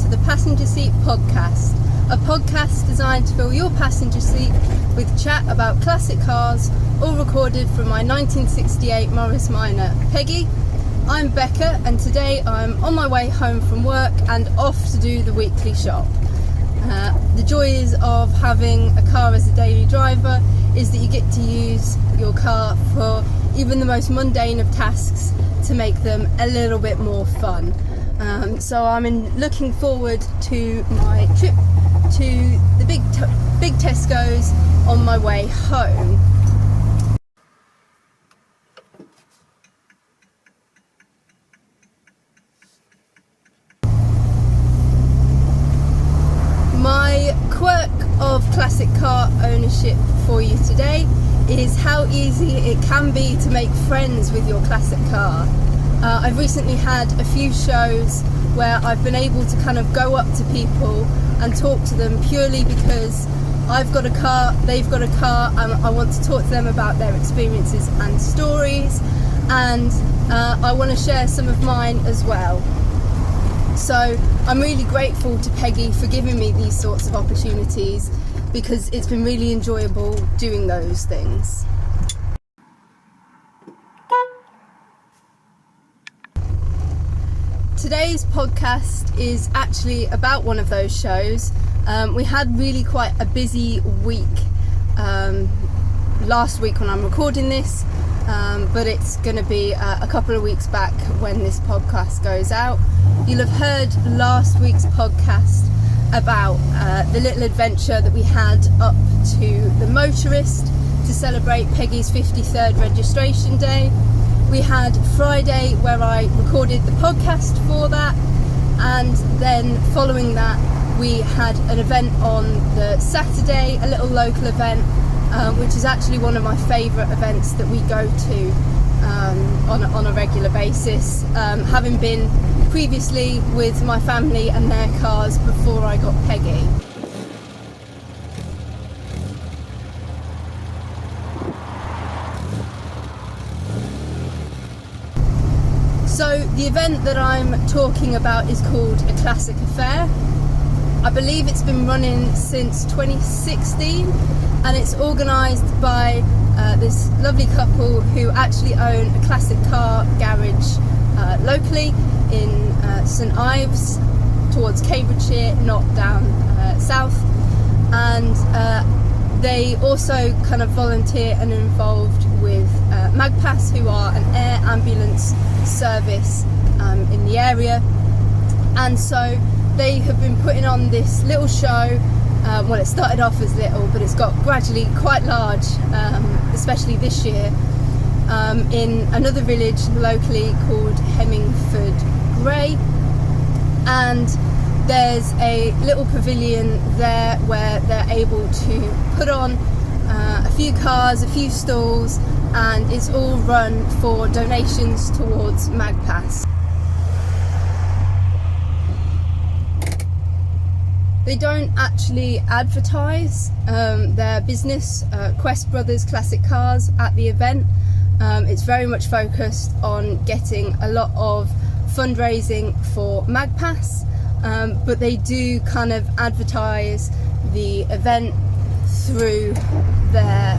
to the Passenger Seat Podcast, a podcast designed to fill your passenger seat with chat about classic cars, all recorded from my 1968 Morris Minor. Peggy, I'm Becca, and today I'm on my way home from work and off to do the weekly shop. The joys of having a car as a daily driver is that you get to use your car for even the most mundane of tasks to make them a little bit more fun. So I'm looking forward to my trip to the big Tesco's on my way home. My quirk of classic car ownership for you today is how easy it can be to make friends with your classic car. I've recently had a few shows where I've been able to kind of go up to people and talk to them purely because I've got a car, they've got a car, and I want to talk to them about their experiences and stories, and I want to share some of mine as well. So I'm really grateful to Peggy for giving me these sorts of opportunities because it's been really enjoyable doing those things. Today's podcast is actually about one of those shows. We had really quite a busy week last week when I'm recording this, but it's going to be a couple of weeks back when this podcast goes out. You'll have heard last week's podcast about the little adventure that we had up to the Motorist to celebrate Peggy's 53rd registration day. We had Friday where I recorded the podcast for that, and then following that we had an event on the Saturday, a little local event, which is actually one of my favourite events that we go to on a regular basis, having been previously with my family and their cars before I got Peggy. So the event that I'm talking about is called A Classic Affair. I believe it's been running since 2016, and it's organised by this lovely couple who actually own a classic car garage locally in St Ives towards Cambridgeshire, not down south, and they also kind of volunteer and are involved with MAGPAS, who are an air ambulance service in the area. And so they have been putting on this little show. Well, it started off as little, but it's got gradually quite large, especially this year, in another village locally called Hemmingford Gray. And there's a little pavilion there where they're able to put on a few cars, a few stalls, and it's all run for donations towards MAGPAS. They don't actually advertise their business, Quest Brothers Classic Cars, at the event. It's very much focused on getting a lot of fundraising for MAGPAS, but they do kind of advertise the event through their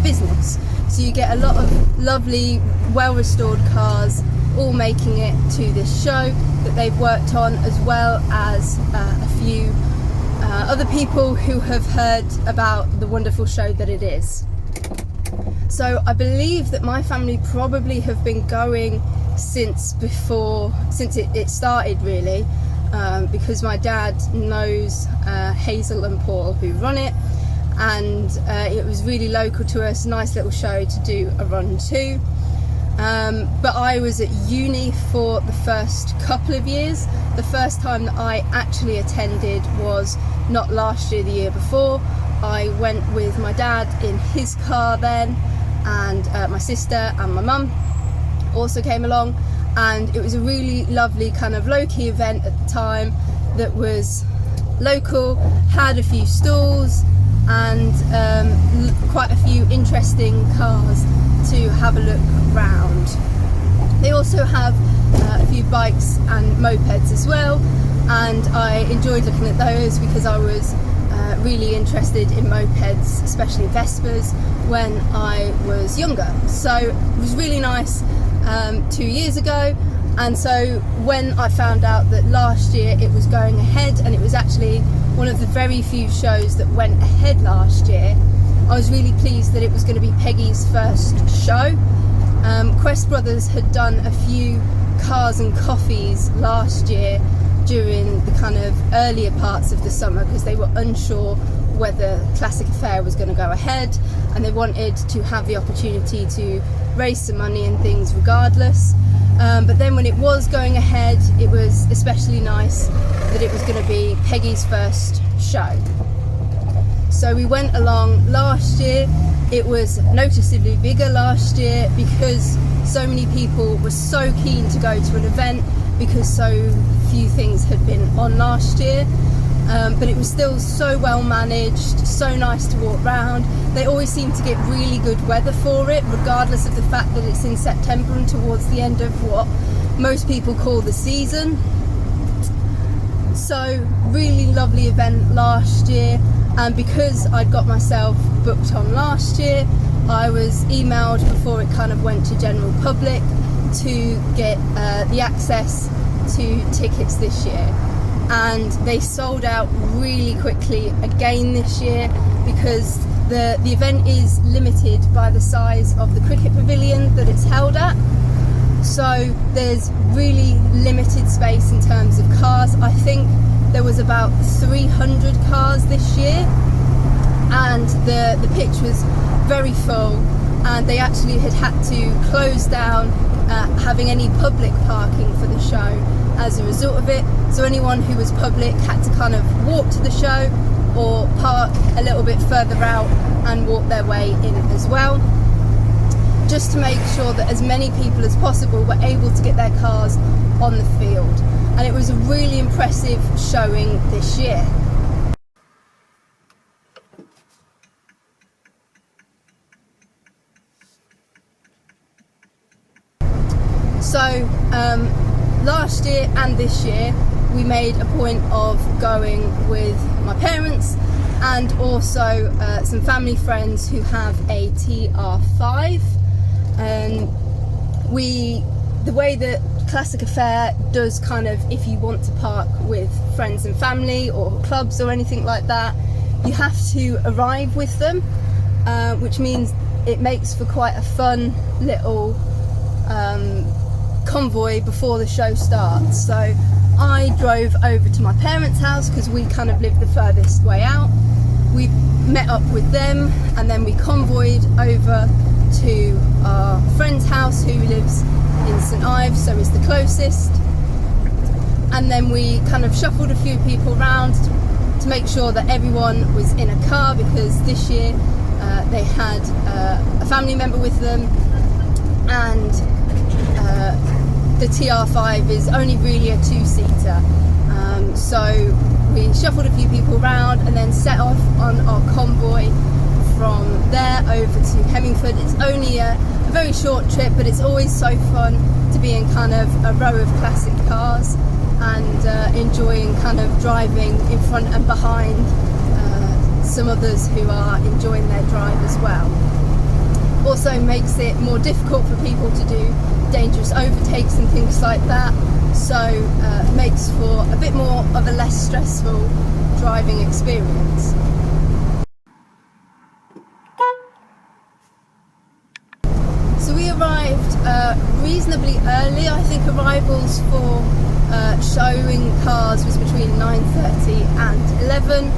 business. So you get a lot of lovely, well-restored cars all making it to this show that they've worked on, as well as a few other people who have heard about the wonderful show that it is. So I believe that my family probably have been going since it started, really, because my dad knows Hazel and Paul who run it, and it was really local to us, nice little show to do a run to. But I was at uni for the first couple of years. The first time that I actually attended was not last year, the year before. I went with my dad in his car then, and my sister and my mum also came along, and it was a really lovely kind of low-key event at the time that was local, had a few stalls and quite a few interesting cars to have a look round. They also have a few few bikes and mopeds as well, and I enjoyed looking at those because I was really interested in mopeds, especially Vespas, when I was younger. So it was really nice 2 years ago, and so when I found out that last year it was going ahead, and it was actually one of the very few shows that went ahead last year, I was really pleased that it was going to be Peggy's first show. Quest Brothers had done a few cars and coffees last year during the kind of earlier parts of the summer because they were unsure whether Classic Affair was going to go ahead, and they wanted to have the opportunity to raise some money and things regardless. But then when it was going ahead, it was especially nice that it was going to be Peggy's first show. So we went along last year. It was noticeably bigger last year because so many people were so keen to go to an event because so few things had been on last year. But it was still so well managed, so nice to walk around. They always seem to get really good weather for it, regardless of the fact that it's in September and towards the end of what most people call the season. So really lovely event last year, and because I'd got myself booked on last year, I was emailed before it kind of went to general public to get the access to tickets this year, and they sold out really quickly again this year because the event is limited by the size of the cricket pavilion that it's held at. So there's really limited space in terms of cars. I think there was about 300 cars this year, and the pitch was very full, and they actually had to close down having any public parking for the show as a result of it. So anyone who was public had to kind of walk to the show or park a little bit further out and walk their way in as well, just to make sure that as many people as possible were able to get their cars on the field. And it was a really impressive showing this year. So last year and this year we made a point of going with my parents and also some family friends who have a TR5. The way that Classic Affair does kind of, if you want to park with friends and family or clubs or anything like that, you have to arrive with them, which means it makes for quite a fun little convoy before the show starts. So I drove over to my parents' house because we kind of lived the furthest way out. We met up with them and then we convoyed over to our friend's house who lives in St Ives, so is the closest, and then we kind of shuffled a few people around to make sure that everyone was in a car, because this year they had a family member with them, and the TR5 is only really a two-seater. So we shuffled a few people around and then set off on our convoy from there over to Hemmingford. It's only a very short trip, but it's always so fun to be in kind of a row of classic cars and enjoying kind of driving in front and behind some others who are enjoying their drive as well. Also makes it more difficult for people to do dangerous overtakes and things like that, so makes for a bit more of a less stressful driving experience. So we arrived reasonably early. I think arrivals for showing cars was between 9:30 and 11,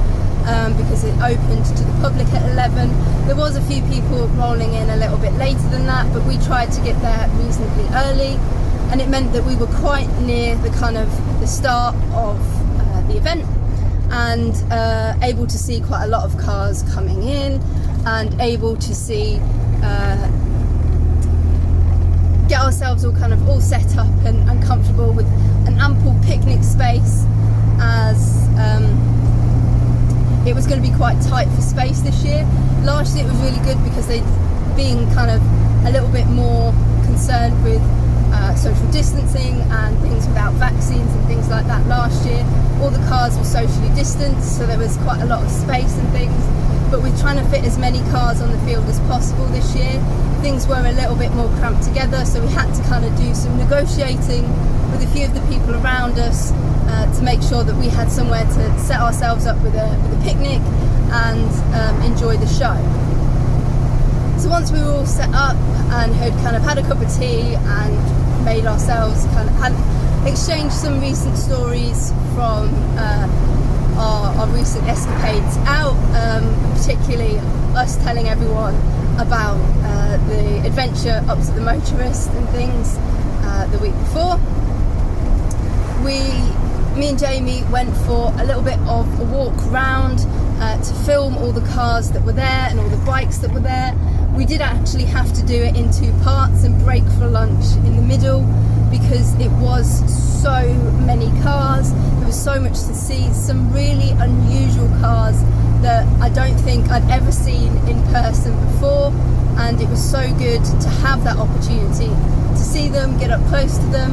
because it opened to the public at 11. There was a few people rolling in a little bit later than that, but we tried to get there reasonably early, and it meant that we were quite near the kind of the start of the event, and able to see quite a lot of cars coming in, and able to see get ourselves all set up and comfortable with an ample picnic space, as it was going to be quite tight for space this year. Last year it was really good because they'd been kind of a little bit more concerned with social distancing and things without vaccines and things like that last year. All the cars were socially distanced, so there was quite a lot of space and things, but we're trying to fit as many cars on the field as possible this year. Things were a little bit more cramped together, so we had to kind of do some negotiating with a few of the people around us to make sure that we had somewhere to set ourselves up with a picnic and enjoy the show. So once we were all set up and had kind of had a cup of tea and made ourselves had exchanged some recent stories from our recent escapades out, particularly us telling everyone about the adventure up to the motorist and things the week before. Me and Jamie went for a little bit of a walk round to film all the cars that were there and all the bikes that were there. We did actually have to do it in 2 parts and break for lunch in the middle because it was so many cars. There was so much to see, some really unusual cars that I don't think I'd ever seen in person before, and it was so good to have that opportunity to see them, get up close to them.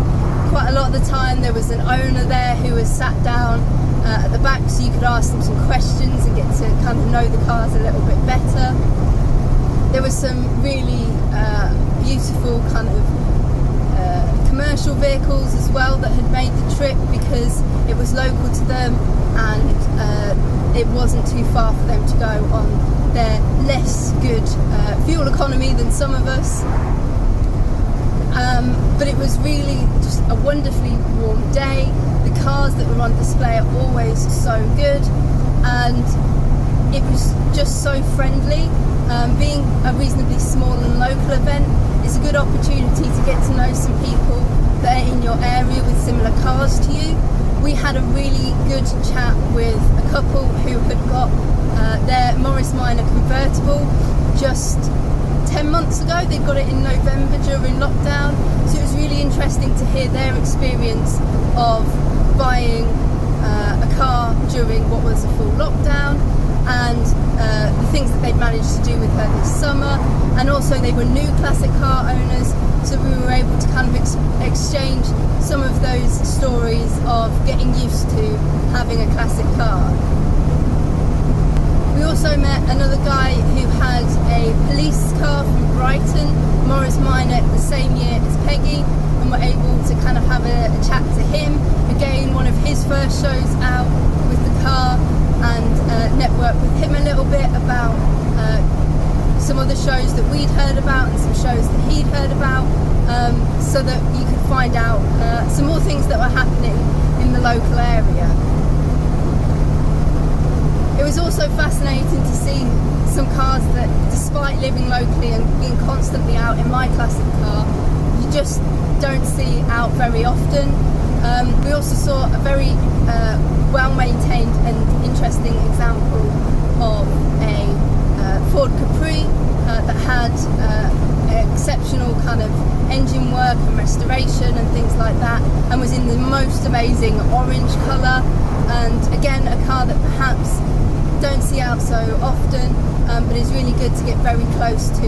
Quite a lot of the time there was an owner there who was sat down at the back, so you could ask them some questions and get to kind of know the cars a little bit better. There was some really beautiful kind of commercial vehicles as well that had made the trip because it was local to them and it wasn't too far for them to go on their less good fuel economy than some of us. But it was really just a wonderfully warm day. The cars that were on display are always so good, and it was just so friendly. Being a reasonably small and local event is a good opportunity to get to know some people that are in your area with similar cars to you. We had a really good chat with a couple who had got their Morris Minor convertible just 10 months ago. They got it in November during lockdown, so it was really interesting to hear their experience of buying a car during what was a full lockdown, and the things that they'd managed to do with her this summer. And also they were new classic car owners, so we were able to kind of exchange some of those stories of getting used to having a classic car. We also met another guy who had a police car from Brighton, Morris Minor, the same year as Peggy, and were able to kind of have a chat to him. Again, one of his first shows out with the car, and network with him a little bit about some other shows that we'd heard about and some shows that he'd heard about, so that you could find out some more things that were happening in the local area. It was also fascinating to see some cars that, despite living locally and being constantly out in my classic car, you just don't see out very often. We also saw a very well-maintained and interesting example of a Ford Capri that had exceptional kind of engine work and restoration and things like that, and was in the most amazing orange colour, and again a car that perhaps don't see out so often, but is really good to get very close to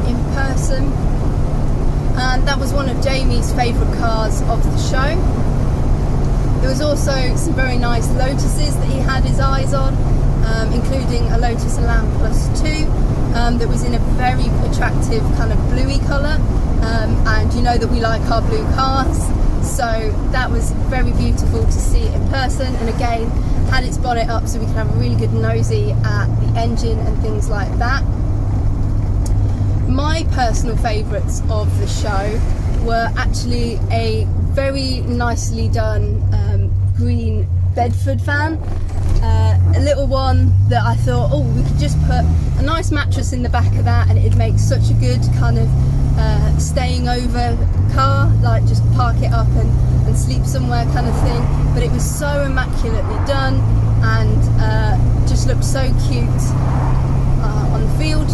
in person. And that was one of Jamie's favourite cars of the show. There was also some very nice Lotuses that he had his eyes on, including a Lotus Elan Plus 2 that was in a very attractive kind of bluey colour, and you know that we like our blue cars, so that was very beautiful to see in person, and again had its bonnet up so we could have a really good nosy at the engine and things like that. My personal favourites of the show were actually a very nicely done green Bedford van, a little one that I thought, oh, we could just put a nice mattress in the back of that and it'd make such a good kind of staying over car, like just park it up and sleep somewhere kind of thing. But it was so immaculately done and just looked so cute on the field.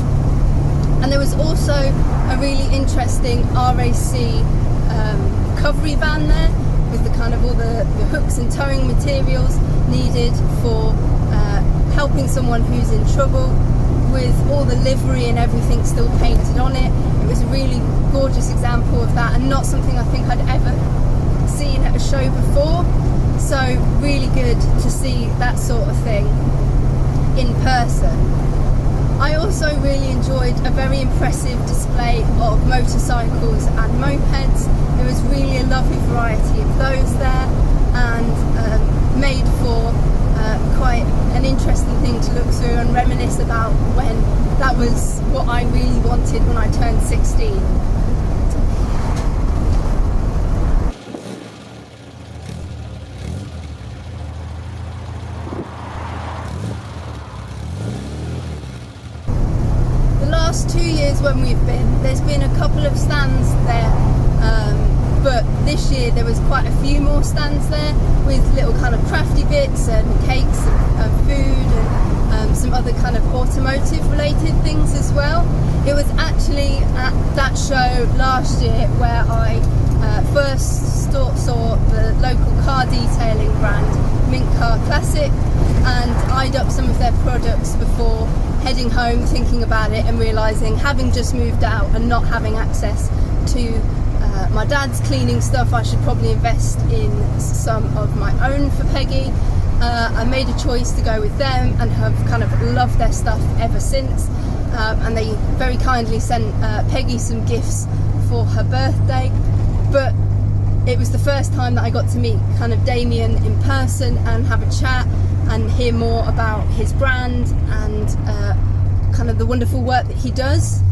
And there was also a really interesting RAC recovery van there with the kind of all the hooks and towing materials needed for helping someone who's in trouble, with all the livery and everything still painted on it in It was a really gorgeous example of that, and not something I think I'd ever seen at a show before. So really good to see that sort of thing in person. I also really enjoyed a very impressive display of motorcycles and mopeds. There was really a lovely variety of those there, and made for quite an interesting thing to look through and reminisce about when that was what I really wanted when I turned 16. The last 2 years when there's been a couple of stands there, but this year there was quite a few more stands there with little kind of crafty bits and cakes and food and some other kind of automotive related things as well. It was actually at that show last year where I first saw the local car detailing brand Mint Car Classic, and eyed up some of their products before heading home, thinking about it and realising, having just moved out and not having access to my dad's cleaning stuff, I should probably invest in some of my own for Peggy. I made a choice to go with them and have kind of loved their stuff ever since, and they very kindly sent Peggy some gifts for her birthday. But it was the first time that I got to meet kind of Damien in person and have a chat and hear more about his brand and kind of the wonderful work that he does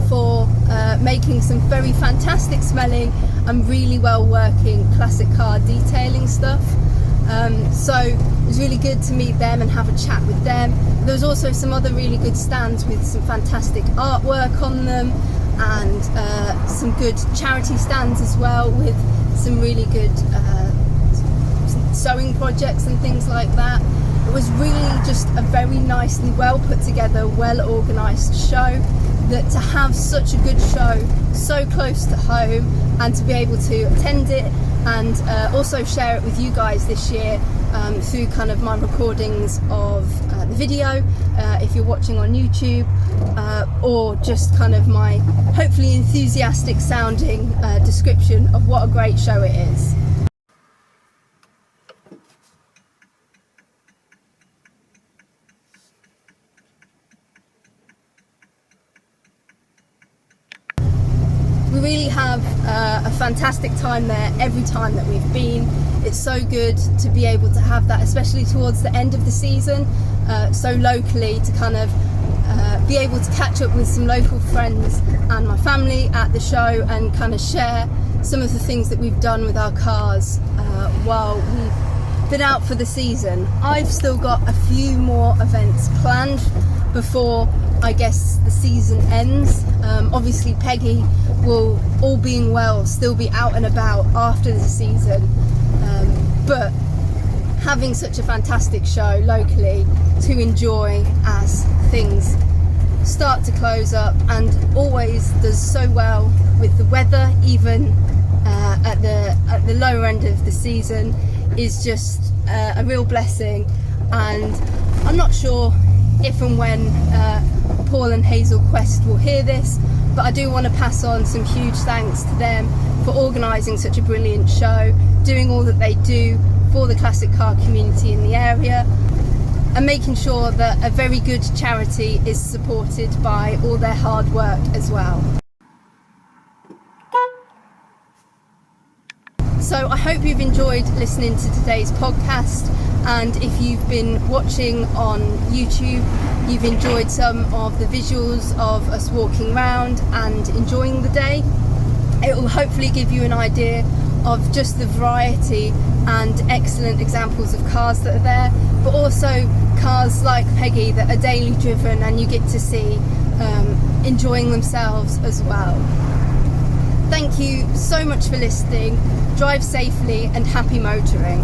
for making some very fantastic smelling and really well working classic car detailing stuff. So it was really good to meet them and have a chat with them. There was also some other really good stands with some fantastic artwork on them, and some good charity stands as well with some really good sewing projects and things like that. It was really just a very nicely well put together, well organised show. That to have such a good show so close to home and to be able to attend it and also share it with you guys this year through kind of my recordings of the video, if you're watching on YouTube, or just kind of my hopefully enthusiastic sounding description of what a great show it is. We really have a fantastic time there every time that we've been. It's so good to be able to have that, especially towards the end of the season, so locally, to kind of be able to catch up with some local friends and my family at the show and kind of share some of the things that we've done with our cars while we've been out for the season. I've still got a few more events planned before, I guess, the season ends. Obviously Peggy will, all being well, still be out and about after the season, but having such a fantastic show locally to enjoy as things start to close up, and always does so well with the weather, even at the lower end of the season, is just a real blessing. And I'm not sure if and when Paul and Hazel Quest will hear this, but I do want to pass on some huge thanks to them for organising such a brilliant show, doing all that they do for the classic car community in the area, and making sure that a very good charity is supported by all their hard work as well. So I hope you've enjoyed listening to today's podcast, and if you've been watching on YouTube, you've enjoyed some of the visuals of us walking around and enjoying the day. It will hopefully give you an idea of just the variety and excellent examples of cars that are there, but also cars like Peggy that are daily driven and you get to see enjoying themselves as well. Thank you so much for listening. Drive safely and happy motoring.